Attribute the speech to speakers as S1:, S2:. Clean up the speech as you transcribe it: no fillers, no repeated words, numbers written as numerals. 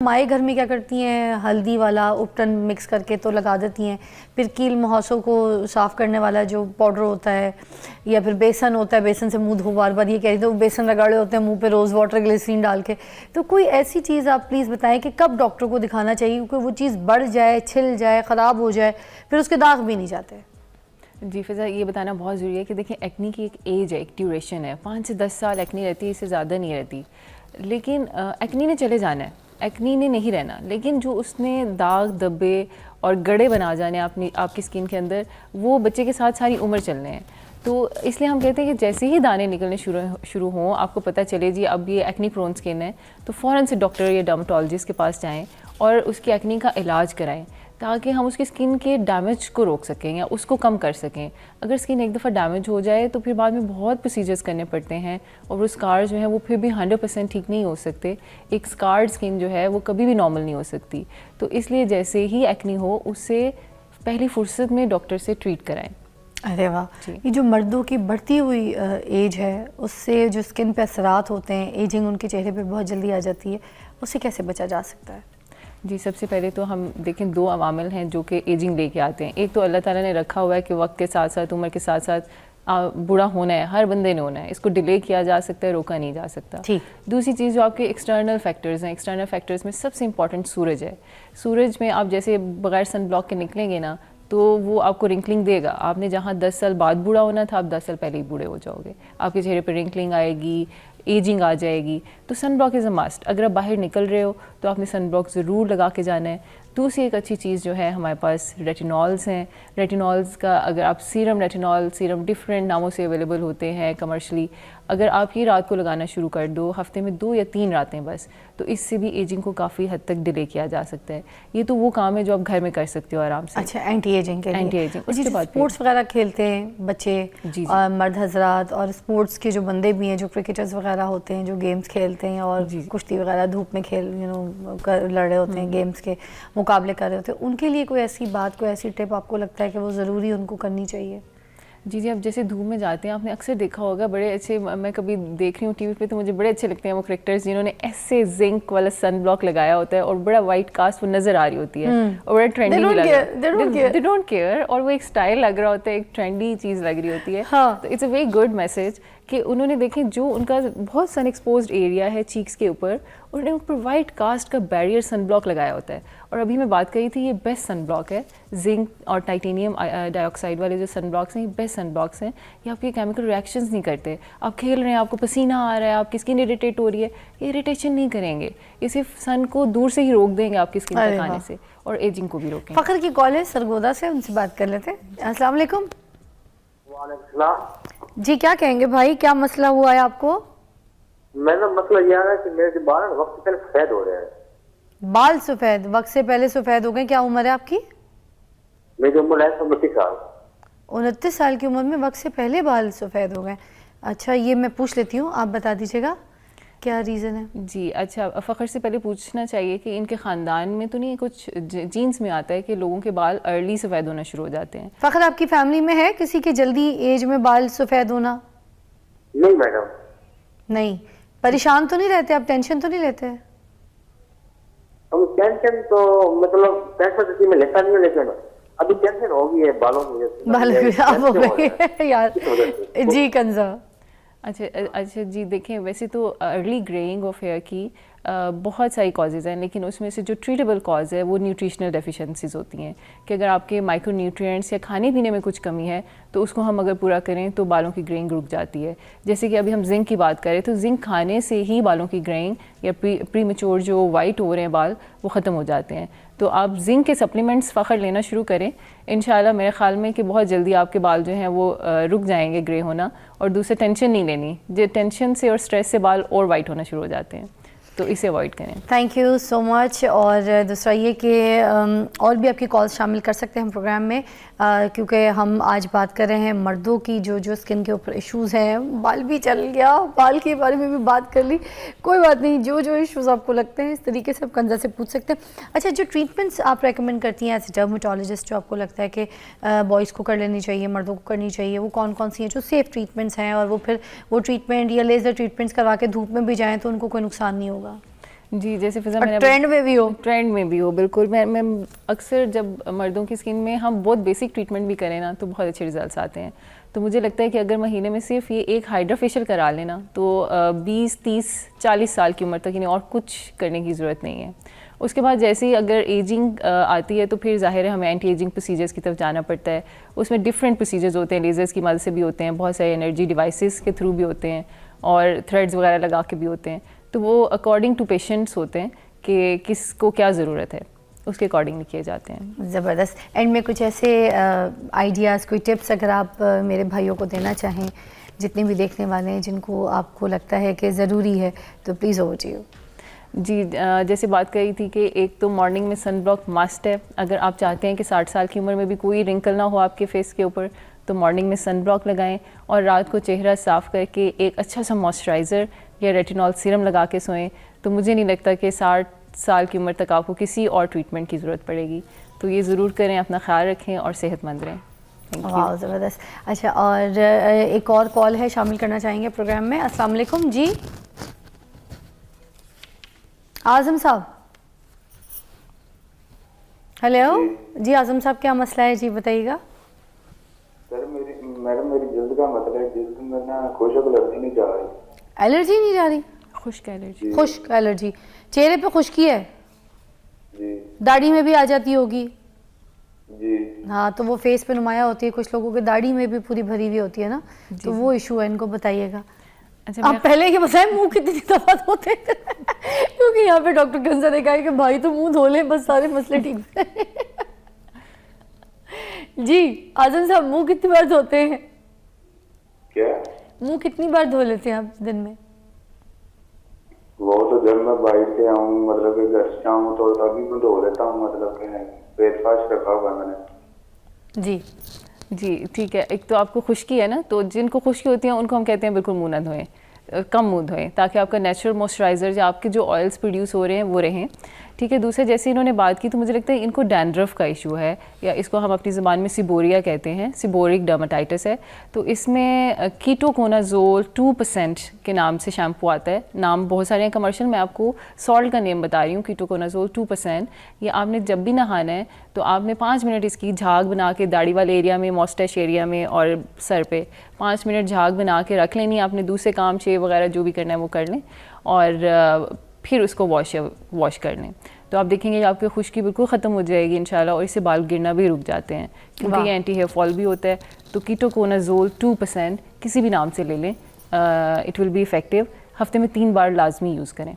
S1: माएँ घर में क्या करती हैं, हल्दी वाला उपटन मिक्स करके तो लगा देती हैं, फिर कील मुहासों को साफ़ करने वाला जो पाउडर होता है, या फिर बेसन होता है, बेसन से मुंह धो, बार बार ये कह रही थी, वो बेसन लगा रहे होते हैं मुंह पे रोज़ वाटर ग्लिसरीन डाल के। तो कोई ऐसी चीज़ आप प्लीज़ बताएं कि कब डॉक्टर को दिखाना चाहिए, क्योंकि वो चीज़ बढ़ जाए, छिल जाए, ख़राब हो जाए, फिर उसके दाग भी नहीं जाते।
S2: जी फ़िज़ा, ये बताना बहुत ज़रूरी है कि देखिए एक्नी की एक एज है, एक ड्यूरेशन है, 5 से 10 साल एक्नी रहती है, इससे ज़्यादा नहीं रहती। लेकिन एक्नी ने चले जाना है, एक्नी ने नहीं रहना, लेकिन जो उसने दाग धब्बे और गड़े बना जाने आपकी स्किन के अंदर, वो बच्चे के साथ सारी उम्र चलने हैं। तो इसलिए हम कहते हैं कि जैसे ही दाने निकलने शुरू हों, आपको पता चले जी अब ये एक्नी प्रोन स्किन है, तो फ़ौरन से डॉक्टर या डर्मेटोलॉजिस्ट के पास जाएँ और उसकी एक्नी का इलाज कराएँ, ताकि हम उसकी स्किन के डैमेज को रोक सकें या उसको कम कर सकें। अगर स्किन एक दफ़ा डैमेज हो जाए तो फिर बाद में बहुत प्रोसीजर्स करने पड़ते हैं और वो स्कार जो है वो फिर भी 100% ठीक नहीं हो सकते। एक स्कार्ड स्किन जो है वो कभी भी नॉर्मल नहीं हो सकती। तो इसलिए जैसे ही एक्नी हो, उससे पहली फुर्सत में डॉक्टर से ट्रीट कराएं।
S1: अरे वाह, ये जो मर्दों की बढ़ती हुई एज है, उससे जो स्किन पे असरात होते हैं, एजिंग उनके चेहरे पे बहुत जल्दी आ जाती है, उससे कैसे बचा जा सकता है?
S2: जी, सबसे पहले तो हम देखें 2 अवामिल हैं जो कि एजिंग लेके आते हैं। एक तो अल्लाह ताला ने रखा हुआ है कि वक्त के साथ साथ, उम्र के साथ साथ बूढ़ा होना है, हर बंदे ने होना है, इसको डिले किया जा सकता है, रोका नहीं जा सकता। दूसरी चीज़ जो आपके एक्सटर्नल फैक्टर्स हैं, एक्सटर्नल फैक्टर्स में सबसे इंपॉर्टेंट सूरज है। सूरज में आप जैसे बगैर सन ब्लॉक के निकलेंगे ना, तो वो आपको रिंकलिंग देगा। आपने जहाँ 10 साल बाद बूढ़ा होना था, आप 10 साल पहले ही बूढ़े हो जाओगे। आपके चेहरे पर रिंकलिंग आएगी, एजिंग आ जाएगी। तो sun block is a must. अगर आप बाहर निकल रहे हो तो आपने सन ब्लॉक ज़रूर लगा के जाना है। दूसरी एक अच्छी चीज़ जो है, हमारे पास रेटिनॉल्स हैं। रेटिनॉल्स का अगर आप सीरम रेटिनॉल, सीरम डिफरेंट नामों से अवेलेबल होते हैं कमर्शली, अगर आप ये रात को लगाना शुरू कर दो, हफ्ते में 2 या 3 रातें बस, तो इससे भी एजिंग को काफ़ी हद तक डिले किया जा सकता है। ये तो वो काम है जो आप घर में कर सकते हो आराम से।
S1: अच्छा, एंटी एजिंग के लिए।
S2: Anti ageing. उसके बाद
S1: स्पोर्ट्स वगैरह खेलते हैं बच्चे और मर्द हजरात, और स्पोर्ट्स के जो बंदे भी हैं, जो क्रिकेटर्स वगैरह होते हैं, जो गेम्स खेलते हैं और कुश्ती वगैरह धूप में लड़ रहे होते हैं, गेम्स के मुकाबले कर रहे होते हैं, उनके लिए कोई ऐसी बात, कोई ऐसी टिप आपको लगता है कि वो ज़रूरी उनको करनी चाहिए?
S2: जी, अब जैसे धूप में जाते हैं, आपने अक्सर देखा होगा, बड़े अच्छे, मैं कभी देख रही हूँ टीवी पे, तो मुझे बड़े अच्छे लगते हैं वो क्रिकेटर्स जिन्होंने ऐसे जिंक वाला सन ब्लॉक लगाया होता है और बड़ा वाइट कास्ट वो नज़र आ रही होती है और बड़ा ट्रेंडी भी लग रहा है। दे डोंट केयर, और वो एक स्टाइल लग रहा होता है, एक ट्रेंडी चीज़ लग रही होती है। तो it's a very good message कि उन्होंने देखें जो उनका बहुत सन एक्सपोज्ड एरिया है चीक्स के ऊपर, उन्होंने ऊपर वाइट कास्ट का बैरियर सन ब्लॉक लगाया होता है। और अभी मैं बात करी थी, ये बेस्ट सन ब्लॉक है। जिंक और टाइटेनियम डाइऑक्साइड वाले जो सन ब्लॉक्स हैं, ये बेस्ट सन ब्लॉक्स हैं। ये आपके केमिकल रिएक्शंस नहीं करते। आप खेल रहे हैं, आपको पसीना आ रहा है, आपकी स्किन इरिटेट हो रही है, ये इरिटेशन नहीं करेंगे। ये सिर्फ सन को दूर से ही रोक देंगे आपकी स्किन तक आने से, और एजिंग को भी रोकेंगे।
S1: फ़खर की कॉल है सरगोदा से, उनसे बात कर लेते हैं। अस्सलाम वालेकुम। जी, क्या कहेंगे भाई, क्या मसला हुआ है आपको?
S3: मेरा मसला यह है कि मेरे बाल वक्त से पहले सफेद हो रहे हैं।
S1: बाल सफेद वक्त से पहले सफेद हो गए? क्या उम्र है आपकी?
S3: मेरी उम्र है 29 साल।
S1: 29 साल की उम्र में वक्त से पहले बाल सफेद हो गए? अच्छा, ये मैं पूछ लेती हूँ, आप बता दीजिएगा क्या रीज़न है?
S2: जी, अच्छा, फ़खर से पहले पूछना चाहिए कि इनके ख़ानदान में तो नहीं, कुछ जीन्स में आता है कि लोगों के बाल अर्ली सफ़ेद होना शुरू हो जाते हैं?
S1: फ़खर, आपकी फैमिली में है किसी के जल्दी एज में बाल सफ़ेद होना?
S3: नहीं मैडम।
S1: नहीं। परेशान तो नहीं रहते आप, टेंशन तो नहीं लेते?
S3: हम टेंशन तो मतलब टेंशन में लेता नहीं हूँ, लेकिन अभी टेंशन हो गई है बालों की।
S1: बालों हो गई यार। जी कंजा।
S2: अच्छा जी, देखें, वैसे तो अर्ली ग्रेइंग ऑफ हेयर की बहुत सारी कॉजेज़ हैं, लेकिन उसमें से जो ट्रीटेबल कॉज है वो न्यूट्रिशनल डेफिशिएंसीज होती हैं कि अगर आपके माइक्रोन्यूट्रिएंट्स या खाने पीने में कुछ कमी है तो उसको हम अगर पूरा करें तो बालों की ग्रेइंग रुक जाती है। जैसे कि अभी हम जिंक की बात करें तो जिंक खाने से ही बालों की ग्रेइंग या प्री मैच्योर जो वाइट हो रहे हैं बाल, वो ख़त्म हो जाते हैं। तो आप जिंक के सप्लीमेंट्स फ़खर लेना शुरू करें, इंशाल्लाह मेरे ख्याल में कि बहुत जल्दी आपके बाल जो हैं वो रुक जाएंगे ग्रे होना। और दूसरे, टेंशन नहीं लेनी, जो टेंशन से और स्ट्रेस से बाल और वाइट होना शुरू हो जाते हैं, तो इसे अवॉइड करें।
S1: Thank you so much. और दूसरा ये कि और भी आपकी कॉल्स शामिल कर सकते हैं हम प्रोग्राम में, क्योंकि हम आज बात कर रहे हैं मर्दों की जो स्किन के ऊपर इश्यूज़ हैं। बाल भी चल गया, बाल के बारे में भी बात कर ली, कोई बात नहीं, जो इश्यूज़ आपको लगते हैं इस तरीके से आप कंजा से पूछ सकते हैं। अच्छा, जो ट्रीटमेंट्स आप रेकमेंड करती हैं एज ए डर्मेटोलॉजिस्ट, जो आपको लगता है कि बॉयज़ को कर लेनी चाहिए, मर्दों को करनी चाहिए, वो कौन कौन सी हैं जो सेफ़ ट्रीटमेंट्स हैं, और वो फिर वो ट्रीटमेंट या लेज़र ट्रीटमेंट्स करवा के धूप में भी जाएँ तो उनको कोई नुकसान नहीं होगा?
S2: जी, जैसे फिजा
S1: और
S2: मैंने
S1: ट्रेंड में भी हो।
S2: ट्रेंड में भी हो, बिल्कुल। मैं अक्सर जब मर्दों की स्किन में हम बहुत बेसिक ट्रीटमेंट भी करें ना तो बहुत अच्छे रिजल्ट्स आते हैं। तो मुझे लगता है कि अगर महीने में सिर्फ ये एक हाइड्रा फेशियल करा लेना तो 20, 30, 40 साल की उम्र तक इन्हें और कुछ करने की ज़रूरत नहीं है। उसके बाद जैसे ही अगर एजिंग आती है तो फिर ज़ाहिर है हमें एंटी एजिंग प्रोसीजर्स की तरफ जाना पड़ता है। उसमें डिफरेंट प्रोसीजर्स होते हैं, लेज़र्स की मदद से भी होते हैं, बहुत सारे एनर्जी डिवाइसेस के थ्रू भी होते हैं और थ्रेड्स वगैरह लगा के भी होते हैं। तो वो अकॉर्डिंग टू पेशेंट्स होते हैं कि किसको क्या ज़रूरत है, उसके अकॉर्डिंग किए जाते हैं।
S1: ज़बरदस्त। एंड में कुछ ऐसे आइडियाज़, कोई टिप्स अगर आप मेरे भाइयों को देना चाहें, जितने भी देखने वाले हैं जिनको आपको लगता है कि ज़रूरी है, तो प्लीज़ ओवर टू यू।
S2: जी, जैसे बात करी थी कि एक तो मॉर्निंग में सन ब्लॉक मस्ट है। अगर आप चाहते हैं कि 60 साल की उम्र में भी कोई रिंकल ना हो आपके फेस के ऊपर तो मॉर्निंग में सन ब्लॉक लगाएं और रात को चेहरा साफ़ करके एक अच्छा सा मॉइस्चराइज़र या रेटिनॉल सीरम लगा के सोएं। तो मुझे नहीं लगता कि 60 साल की उम्र तक आपको किसी और ट्रीटमेंट की ज़रूरत पड़ेगी। तो ये ज़रूर करें, अपना ख्याल रखें और सेहतमंद रहें। Thank you.
S1: वाह, ज़बरदस्त। अच्छा, और एक और कॉल है, शामिल करना चाहेंगे प्रोग्राम में। अस्सलाम वालेकुम जी, आज़म साहब। हेलो जी आज़म साहब, क्या मसला है जी, बताइएगा।
S4: सर मेरी जल्द का मतलब है, जल्द में ना खुशक एलर्जी नहीं जा रही।
S1: एलर्जी नहीं जा रही?
S2: खुश्क एलर्जी।
S1: खुश्क एलर्जी, चेहरे पे खुश्की है,
S4: जी
S1: दाढ़ी में भी आ जाती होगी।
S4: जी
S1: हाँ, तो वो फेस पे नुमाया होती है, कुछ लोगों के दाढ़ी में भी पूरी भरी हुई होती है ना, तो वो इशू है, इनको बताइएगा।
S2: अच्छा,
S1: आप पहले ये बताएं मुंह कितनी दफा धोते हैं क्योंकि यहाँ पे डॉक्टर कंसा ने कहा है कि भाई तो मुंह धो ले, बस सारे मसले ठीक हो जाएं। जी आज़म साहब, मुंह कितनी बार धोते हैं?
S4: क्या?
S1: मुंह कितनी बार धो लेते हैं आप दिन में?
S4: वो तो जब मैं बाइक से आऊँ, मतलब कि घर से आऊँ तो तभी मैं धो लेता हूँ, मतलब कि ब्रेकफास्ट रखा हुआ है मैंने।
S1: जी
S2: जी, ठीक है। एक तो आपको खुश्की है ना, तो जिनको खुश्की होती है उनको हम कहते हैं बिल्कुल मुंह ना धोएं, कम मुंह धोएं, ताकि आपका नेचुरल मॉइस्चराइज़र या आपके जो ऑयल्स प्रोड्यूस हो रहे हैं वो रहें। ठीक है। दूसरे, जैसे इन्होंने बात की तो मुझे लगता है इनको डैंड्रफ का इशू है, या इसको हम अपनी ज़बान में सिबोरिया कहते हैं, सिबोरिक डर्माटाइटिस है। तो इसमें कीटोकोनाज़ोल 2% के नाम से शैम्पू आता है। नाम बहुत सारे हैं कमर्शियल, मैं आपको सॉल्ट का नेम बता रही हूँ, कीटोकोनाज़ोल 2%। ये आपने जब भी नहाना है तो आपने 5 मिनट इसकी झाग बना के दाढ़ी वाले एरिया में, मॉस्टैच एरिया में और सर पे 5 मिनट झाग बना के रख लेनी। आपने दूसरे काम, शेव वगैरह जो भी करना है वो कर लें और फिर उसको वॉश कर लें। तो आप देखेंगे कि आपकी खुश्की बिल्कुल ख़त्म हो जाएगी इंशाल्लाह, और इससे बाल गिरना भी रुक जाते हैं, क्योंकि ये एंटी हेयर फॉल भी होता है। तो कीटोकोनाज़ोल 2% किसी भी नाम से ले लें, इट विल बी इफ़ेक्टिव। हफ्ते में 3 बार लाजमी यूज़ करें।